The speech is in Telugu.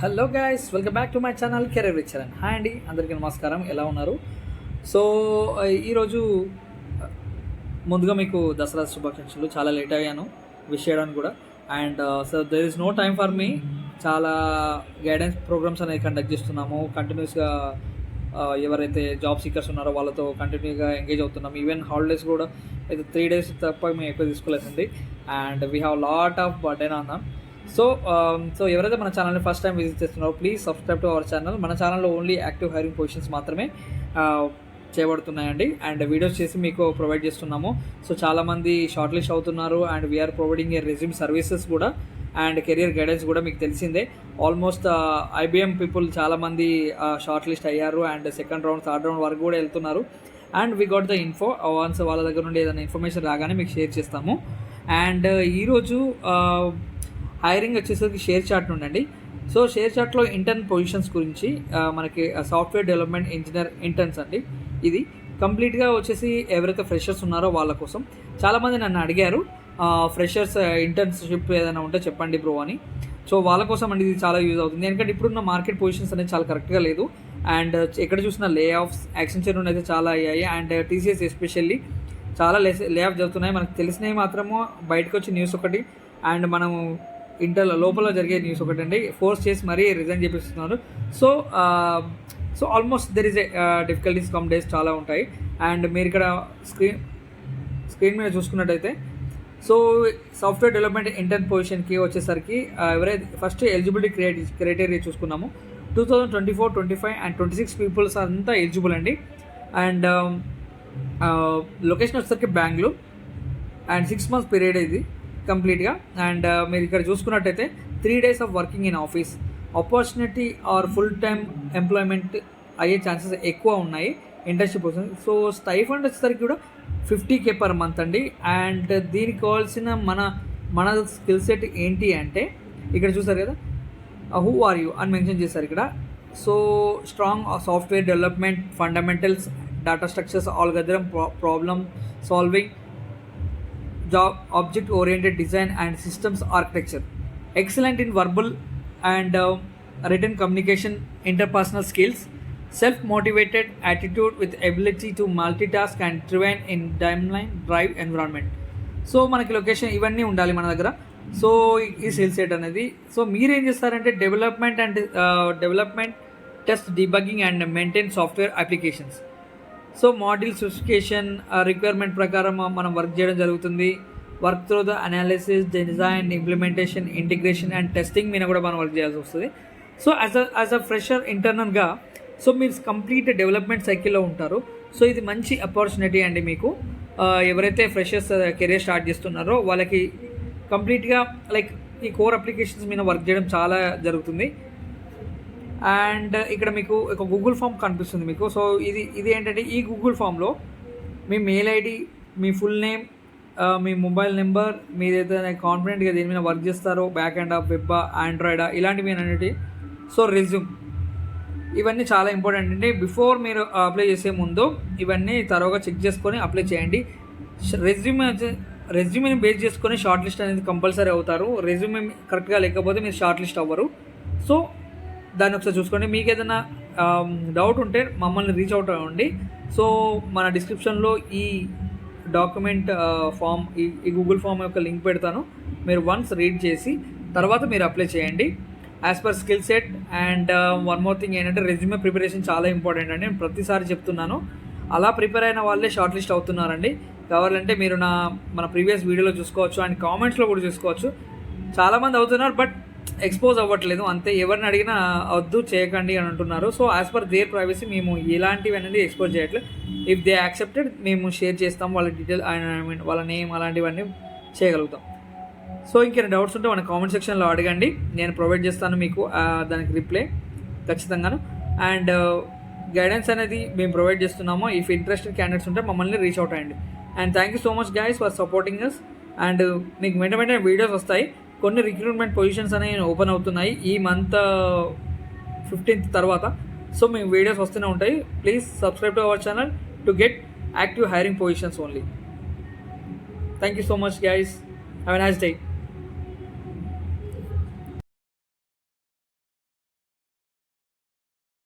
Hello guys, welcome back to my channel career with Charan. Hi అండి, అందరికీ నమస్కారం. ఎలా ఉన్నారు? సో ఈరోజు ముందుగా మీకు దసరా శుభాకాంక్షలు. చాలా లేట్ అయ్యాను విష్ చేయడానికి కూడా. And so there is no time for me. చాలా గైడెన్స్ ప్రోగ్రామ్స్ అనేది కండక్ట్ చేస్తున్నాము. కంటిన్యూస్గా ఎవరైతే జాబ్ సీకర్స్ ఉన్నారో వాళ్ళతో కంటిన్యూగా ఎంగేజ్ అవుతున్నాము. ఈవెన్ హాలిడేస్ కూడా అయితే 3 days తప్ప మేము ఎక్కువ తీసుకోలేదండి. And we have lot of burden on them. So ఎవరైతే మన ఛానల్ని ఫస్ట్ టైం విజిట్ చేస్తున్నారో please subscribe to our channel. మన ఛానల్లో ఓన్లీ యాక్టివ్ హైరింగ్ పొజిషన్స్ మాత్రమే చేయబడుతున్నాయండి. అండ్ వీడియోస్ చేసి మీకు ప్రొవైడ్ చేస్తున్నాము. సో చాలామంది షార్ట్ లిస్ట్ అవుతున్నారు. And we're providing a resume services కూడా అండ్ కెరియర్ గైడెన్స్ కూడా మీకు తెలిసిందే. ఆల్మోస్ట్ IBM పీపుల్ చాలామంది షార్ట్ లిస్ట్ అయ్యారు. And second round, third round వరకు కూడా వెళ్తున్నారు. And we got the info. Once వాళ్ళ దగ్గర నుండి ఏదైనా ఇన్ఫర్మేషన్ రాగానే మీకు షేర్ చేస్తాము. అండ్ ఈరోజు హైరింగ్ వచ్చేసరికి షేర్ చాట్ ఉండండి. సో షేర్ చాట్లో ఇంటర్న్ పొజిషన్స్ గురించి మనకి సాఫ్ట్వేర్ డెవలప్మెంట్ ఇంజనీర్ ఇంటర్న్స్ అండి. ఇది కంప్లీట్గా వచ్చేసి ఎవరైతే ఫ్రెషర్స్ ఉన్నారో వాళ్ళ కోసం. చాలామంది నన్ను అడిగారు ఫ్రెషర్స్ ఇంటర్న్షిప్ ఏదైనా ఉంటే చెప్పండి బ్రో అని. సో వాళ్ళ కోసం అండి ఇది చాలా యూజ్ అవుతుంది. ఎందుకంటే ఇప్పుడున్న మార్కెట్ పొజిషన్స్ అనేది చాలా కరెక్ట్గా లేదు. అండ్ ఎక్కడ చూసిన లే ఆఫ్స్ యాక్సెంచర్ నుండి అయితే చాలా అయ్యాయి. అండ్ TCS ఎస్పెషల్లీ చాలా లే ఆఫ్ జరుగుతున్నాయి. మనకు తెలిసినవి మాత్రము బయటకు వచ్చి న్యూస్ ఒకటి, అండ్ మనము లోపల జరిగే న్యూస్ ఒకటి అండి. ఫోర్స్ చేసి మరీ రిజైన్ చేపిస్తున్నారు. So almost there is a difficulties come days చాలా ఉంటాయి. అండ్ మీరు ఇక్కడ స్క్రీన్ మీద చూసుకున్నట్టయితే సో సాఫ్ట్వేర్ డెవలప్మెంట్ ఇంటర్న్ పొజిషన్కి వచ్చేసరికి ఎవరైతే ఫస్ట్ ఎలిజిబిలిటీ క్రైటీరియా చూసుకున్నాము. 2024, 25 అండ్ 26 పీపుల్స్ అంతా ఎలిజిబుల్ అండి. అండ్ లొకేషన్ వచ్చేసరికి బెంగళూరు. అండ్ 6 months పీరియడ్ ఇది కంప్లీట్గా. అండ్ మీరు ఇక్కడ చూసుకున్నట్టయితే 3 days of working in office. Opportunity or full time employment అయ్యే ఛాన్సెస్ ఎక్కువ ఉన్నాయి ఇంటర్న్షిప్ కోసం. సో స్టైఫండ్ వచ్చేసరికి కూడా 50K per month అండి. అండ్ దీనికి కావాల్సిన మన స్కిల్ సెట్ ఏంటి అంటే ఇక్కడ చూసారు కదా, హూ ఆర్ యూ అని మెన్షన్ చేశారు ఇక్కడ. So strong software development fundamentals, data structures, algorithm problem solving, job object oriented design and systems architecture, excellent in verbal and written communication, interpersonal skills, self motivated attitude with ability to multitask and thrive in timeline drive environment. So మనకి లొకేషన్ ఇవన్నీ ఉండాలి మన దగ్గర. సో ఈ స్కిల్ సెట్ అనేది. సో మీరేం చేస్తారంటే development test, debugging and maintain software applications. So module specification requirement ప్రకారం మనం వర్క్ చేయడం జరుగుతుంది. Work through the analysis, design, implementation, integration and testing మీద కూడా మనం వర్క్ చేయాల్సి వస్తుంది. సో యాజ్ అ ఫ్రెషర్ ఇంటర్నల్గా సో మీరు కంప్లీట్ డెవలప్మెంట్ సైకిల్లో ఉంటారు. సో ఇది మంచి ఆపర్చునిటీ అండి మీకు. ఎవరైతే ఫ్రెషర్స్ కెరీర్ స్టార్ట్ చేస్తున్నారో వాళ్ళకి కంప్లీట్గా లైక్ ఈ కోర్ అప్లికేషన్స్ మీద వర్క్ చేయడం చాలా జరుగుతుంది. అండ్ ఇక్కడ మీకు ఒక గూగుల్ ఫామ్ కనిపిస్తుంది మీకు. సో ఇది ఏంటంటే ఈ గూగుల్ ఫామ్లో మీ మెయిల్ ID, మీ ఫుల్ నేమ్, మీ మొబైల్ నెంబర్, మీరు ఏదైతే కాన్ఫిడెంట్గా దేని మీద వర్క్ చేస్తారో, బ్యాక్ ఎండ్ ఆఫ్ వెబ్బా, ఆండ్రాయిడా, ఇలాంటివి అనేవి. సో రెజ్యూమ్ ఇవన్నీ చాలా ఇంపార్టెంట్ అండి. బిఫోర్ మీరు అప్లై చేసే ముందు ఇవన్నీ తరోగా చెక్ చేసుకొని అప్లై చేయండి. రెజ్యూమ్ని బేస్ చేసుకొని షార్ట్ లిస్ట్ అనేది కంపల్సరీ అవుతారు. రెజ్యూమ్ కరెక్ట్గా లేకపోతే మీరు షార్ట్ లిస్ట్ అవ్వరు. సో దాన్ని ఒకసారి చూసుకోండి. మీకు ఏదైనా డౌట్ ఉంటే మమ్మల్ని రీచ్ అవుట్ అవ్వండి. సో మన డిస్క్రిప్షన్లో ఈ డాక్యుమెంట్ ఫామ్, ఈ గూగుల్ ఫామ్ యొక్క లింక్ పెడతాను. మీరు వన్స్ రీడ్ చేసి తర్వాత మీరు అప్లై చేయండి as per skill set. And one more thing ఏంటంటే రెజ్యూమే ప్రిపరేషన్ చాలా ఇంపార్టెంట్ అండి. నేను ప్రతిసారి చెప్తున్నాను. అలా ప్రిపేర్ అయిన వాళ్ళే షార్ట్ లిస్ట్ అవుతున్నారండి. కావాలంటే మీరు మన ప్రీవియస్ వీడియోలో చూసుకోవచ్చు అండ్ కామెంట్స్లో కూడా చూసుకోవచ్చు. చాలామంది అవుతున్నారు బట్ ఎక్స్పోజ్ అవ్వట్లేదు అంతే. ఎవరిని అడిగినా వద్దు చేయకండి అని అంటున్నారు. So as per their privacy మేము ఇలాంటివి అనేది ఎక్స్పోజ్ చేయట్లేదు. ఇఫ్ దే యాక్సెప్టెడ్ మేము షేర్ చేస్తాం వాళ్ళ డీటెయిల్, వాళ్ళ నేమ్, అలాంటివన్నీ చేయగలుగుతాం. సో ఇంకేమైనా డౌట్స్ ఉంటే మన కామెంట్ సెక్షన్లో అడగండి, నేను ప్రొవైడ్ చేస్తాను మీకు దానికి రిప్లై ఖచ్చితంగాను. అండ్ గైడెన్స్ అనేది మేము ప్రొవైడ్ చేస్తున్నాము. ఇఫ్ ఇంట్రెస్టెడ్ క్యాండిడేట్స్ ఉంటే మమ్మల్ని రీచ్ అవుట్ అయ్యండి. And thank you so much guys for supporting us. And మీకు వెంటనే వీడియోస్ వస్తాయి. కొన్ని రిక్రూట్మెంట్ పొజిషన్స్ అనేవి ఓపెన్ అవుతున్నాయి ఈ మంత్ 15th తర్వాత. సో మేము వీడియోస్ వస్తూనే ఉంటాయి. Please subscribe to our channel to get active hiring positions only. Thank you so much guys. Have a nice day.